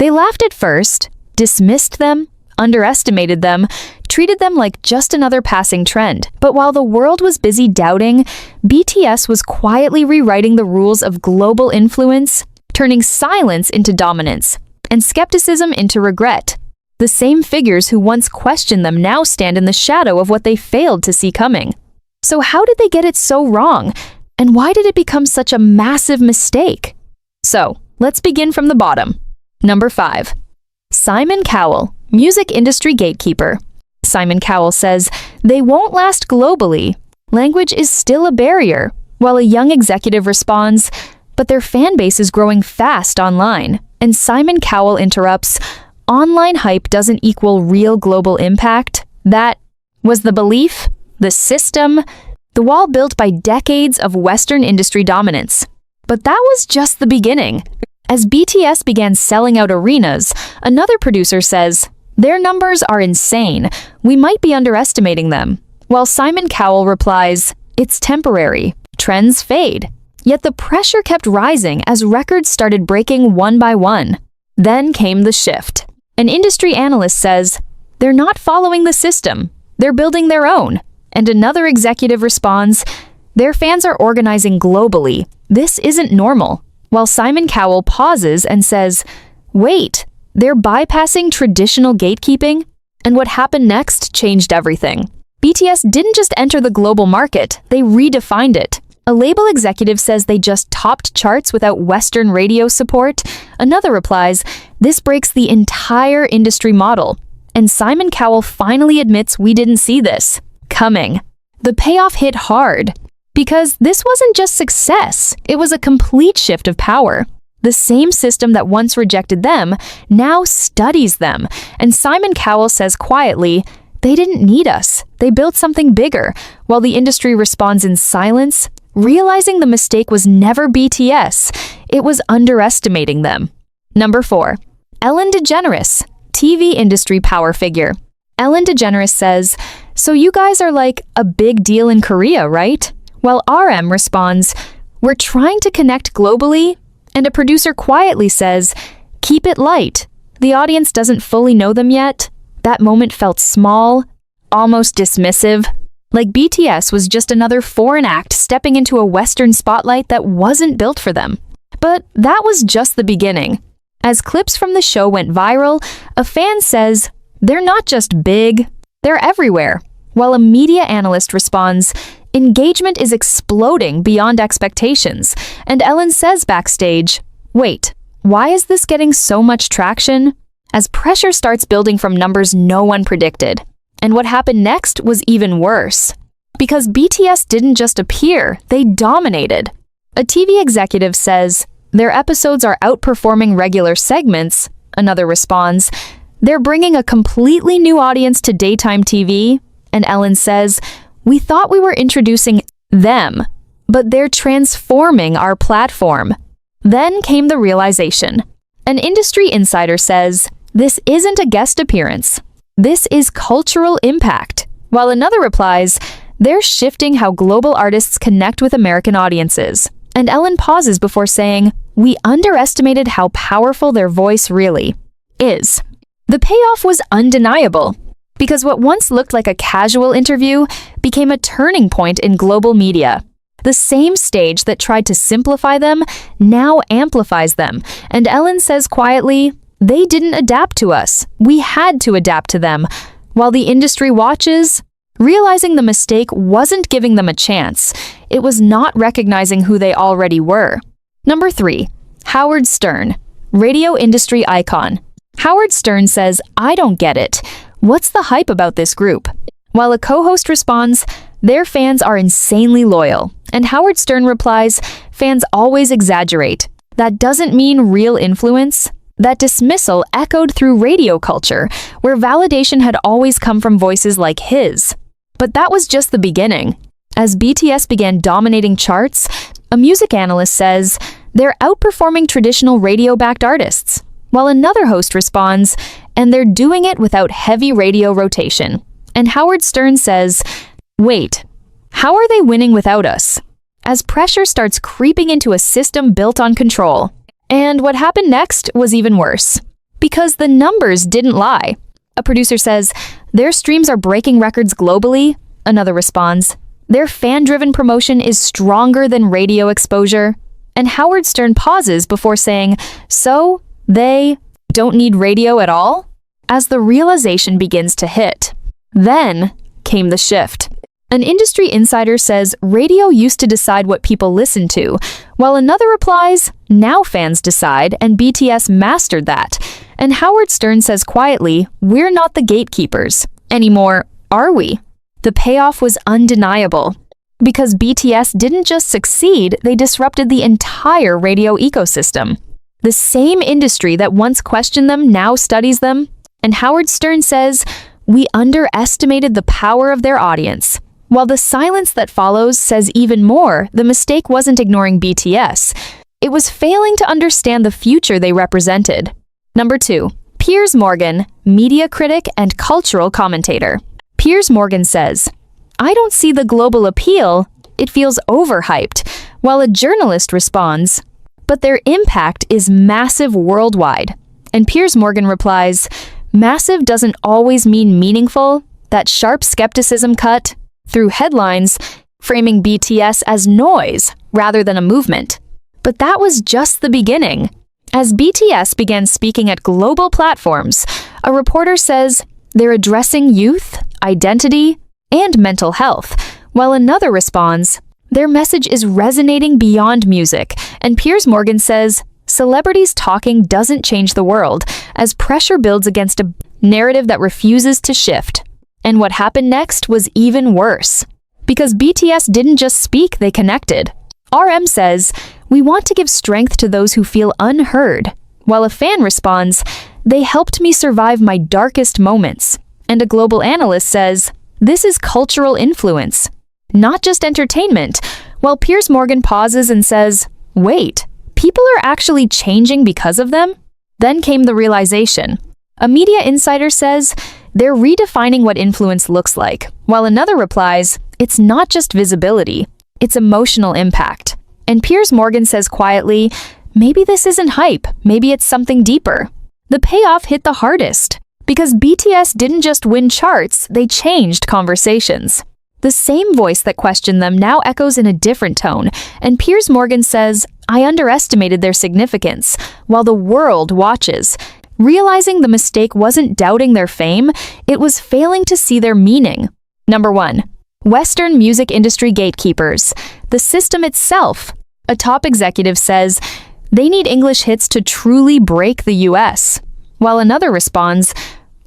They laughed at first, dismissed them, underestimated them, treated them like just another passing trend. But while the world was busy doubting, BTS was quietly rewriting the rules of global influence, turning silence into dominance, and skepticism into regret. The same figures who once questioned them now stand in the shadow of what they failed to see coming. So how did they get it so wrong? And why did it become such a massive mistake? So, let's begin from the bottom. Number 5. Simon Cowell, music industry gatekeeper. Simon Cowell says, they won't last globally. Language is still a barrier, while a young executive responds, but their fan base is growing fast online. And Simon Cowell interrupts, online hype doesn't equal real global impact. That was the belief, the system, the wall built by decades of Western industry dominance. But that was just the beginning. As BTS began selling out arenas, another producer says, their numbers are insane. We might be underestimating them. While Simon Cowell replies, it's temporary. Trends fade. Yet the pressure kept rising as records started breaking one by one. Then came the shift. An industry analyst says, they're not following the system. They're building their own. And another executive responds, their fans are organizing globally. This isn't normal. While Simon Cowell pauses and says, wait, they're bypassing traditional gatekeeping? And what happened next changed everything. BTS didn't just enter the global market, they redefined it. A label executive says they just topped charts without Western radio support. Another replies, this breaks the entire industry model. And Simon Cowell finally admits we didn't see this coming. The payoff hit hard. Because this wasn't just success, it was a complete shift of power. The same system that once rejected them now studies them, and Simon Cowell says quietly, they didn't need us, they built something bigger, while the industry responds in silence, realizing the mistake was never BTS, it was underestimating them. Number 4. Ellen DeGeneres, TV industry power figure. Ellen DeGeneres says, so you guys are like a big deal in Korea, right? While RM responds, we're trying to connect globally, and a producer quietly says, keep it light. The audience doesn't fully know them yet. That moment felt small, almost dismissive, like BTS was just another foreign act stepping into a Western spotlight that wasn't built for them. But that was just the beginning. As clips from the show went viral, a fan says, they're not just big, they're everywhere. While a media analyst responds, engagement is exploding beyond expectations, and Ellen says backstage, wait, why is this getting so much traction? As pressure starts building from numbers no one predicted. And what happened next was even worse. Because BTS didn't just appear, they dominated. A TV executive says, their episodes are outperforming regular segments. Another responds, they're bringing a completely new audience to daytime TV. And Ellen says, we thought we were introducing them, but they're transforming our platform. Then came the realization. An industry insider says, this isn't a guest appearance. This is cultural impact. While another replies, they're shifting how global artists connect with American audiences. And Ellen pauses before saying, we underestimated how powerful their voice really is. The payoff was undeniable. Because what once looked like a casual interview became a turning point in global media. The same stage that tried to simplify them now amplifies them, and Ellen says quietly, they didn't adapt to us. We had to adapt to them. While the industry watches, realizing the mistake wasn't giving them a chance, it was not recognizing who they already were. Number 3. Howard Stern, radio industry icon. Howard Stern says, I don't get it. What's the hype about this group? While a co-host responds, their fans are insanely loyal. And Howard Stern replies, fans always exaggerate. That doesn't mean real influence. That dismissal echoed through radio culture, where validation had always come from voices like his. But that was just the beginning. As BTS began dominating charts, a music analyst says, they're outperforming traditional radio-backed artists. While another host responds, and they're doing it without heavy radio rotation. And Howard Stern says, wait, how are they winning without us? As pressure starts creeping into a system built on control. And what happened next was even worse. Because the numbers didn't lie. A producer says, their streams are breaking records globally. Another responds, their fan-driven promotion is stronger than radio exposure. And Howard Stern pauses before saying, so they don't need radio at all? As the realization begins to hit. Then came the shift. An industry insider says radio used to decide what people listen to, while another replies, now fans decide, and BTS mastered that. And Howard Stern says quietly, we're not the gatekeepers anymore, are we? The payoff was undeniable. Because BTS didn't just succeed, they disrupted the entire radio ecosystem. The same industry that once questioned them now studies them. And Howard Stern says, we underestimated the power of their audience. While the silence that follows says even more, the mistake wasn't ignoring BTS. It was failing to understand the future they represented. Number 2. Piers Morgan, media critic and cultural commentator. Piers Morgan says, I don't see the global appeal, it feels overhyped, while a journalist responds, but their impact is massive worldwide. And Piers Morgan replies, massive doesn't always mean meaningful, that sharp skepticism cut through headlines, framing BTS as noise rather than a movement. But that was just the beginning. As BTS began speaking at global platforms, a reporter says they're addressing youth, identity, and mental health, while another responds, their message is resonating beyond music, and Piers Morgan says, celebrities talking doesn't change the world, as pressure builds against a narrative that refuses to shift. And what happened next was even worse. Because BTS didn't just speak, they connected. RM says, we want to give strength to those who feel unheard, while a fan responds, they helped me survive my darkest moments. And a global analyst says, this is cultural influence, not just entertainment, while Piers Morgan pauses and says, wait, people are actually changing because of them? Then came the realization. A media insider says, they're redefining what influence looks like, while another replies, it's not just visibility, it's emotional impact. And Piers Morgan says quietly, maybe this isn't hype, maybe it's something deeper. The payoff hit the hardest. Because BTS didn't just win charts, they changed conversations. The same voice that questioned them now echoes in a different tone, and Piers Morgan says, I underestimated their significance, while the world watches. Realizing the mistake wasn't doubting their fame, it was failing to see their meaning. Number 1. Western music industry gatekeepers. The system itself. A top executive says, they need English hits to truly break the US. While another responds,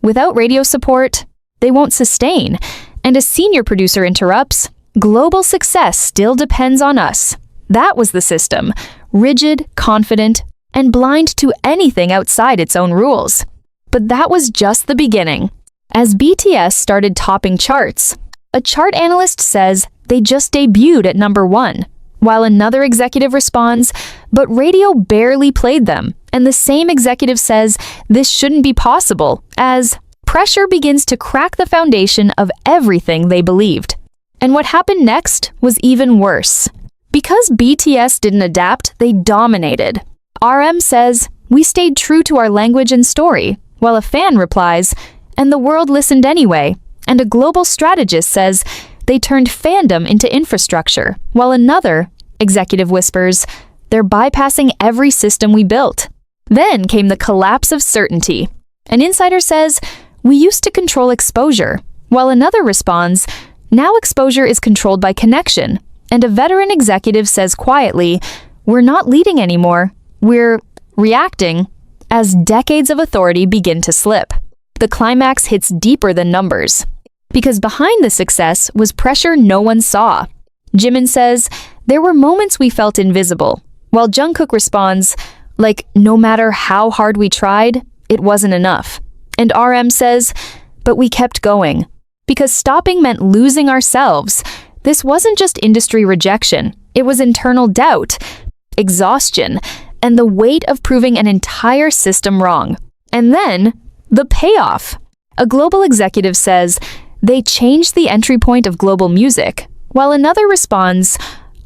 without radio support, they won't sustain. And a senior producer interrupts, global success still depends on us. That was the system, rigid, confident, and blind to anything outside its own rules. But that was just the beginning. As BTS started topping charts, a chart analyst says they just debuted at number 1, while another executive responds, but radio barely played them. And the same executive says this shouldn't be possible, as pressure begins to crack the foundation of everything they believed. And what happened next was even worse. Because BTS didn't adapt, they dominated. RM says, we stayed true to our language and story, while a fan replies, and the world listened anyway. And a global strategist says, they turned fandom into infrastructure, while another executive whispers, they're bypassing every system we built. Then came the collapse of certainty. An insider says, we used to control exposure, while another responds, now exposure is controlled by connection. And a veteran executive says quietly, we're not leading anymore, we're reacting, as decades of authority begin to slip. The climax hits deeper than numbers. Because behind the success was pressure no one saw. Jimin says, there were moments we felt invisible, while Jungkook responds, like, no matter how hard we tried, it wasn't enough. And RM says, but we kept going. Because stopping meant losing ourselves. This wasn't just industry rejection. It was internal doubt, exhaustion, and the weight of proving an entire system wrong. And then, the payoff. A global executive says, they changed the entry point of global music, while another responds,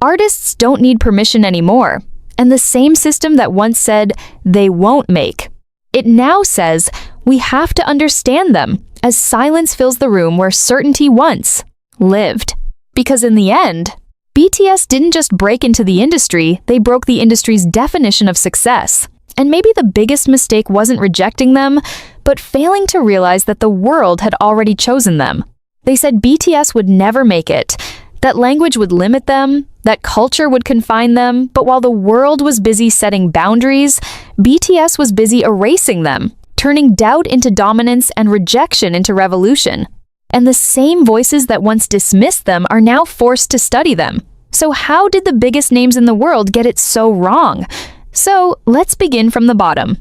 artists don't need permission anymore. And the same system that once said, they won't make. It now says, we have to understand them, as silence fills the room where certainty once lived. Because in the end, BTS didn't just break into the industry, they broke the industry's definition of success. And maybe the biggest mistake wasn't rejecting them, but failing to realize that the world had already chosen them. They said BTS would never make it, that language would limit them, that culture would confine them, but while the world was busy setting boundaries, BTS was busy erasing them, turning doubt into dominance and rejection into revolution. And the same voices that once dismissed them are now forced to study them. So how did the biggest names in the world get it so wrong? So let's begin from the bottom.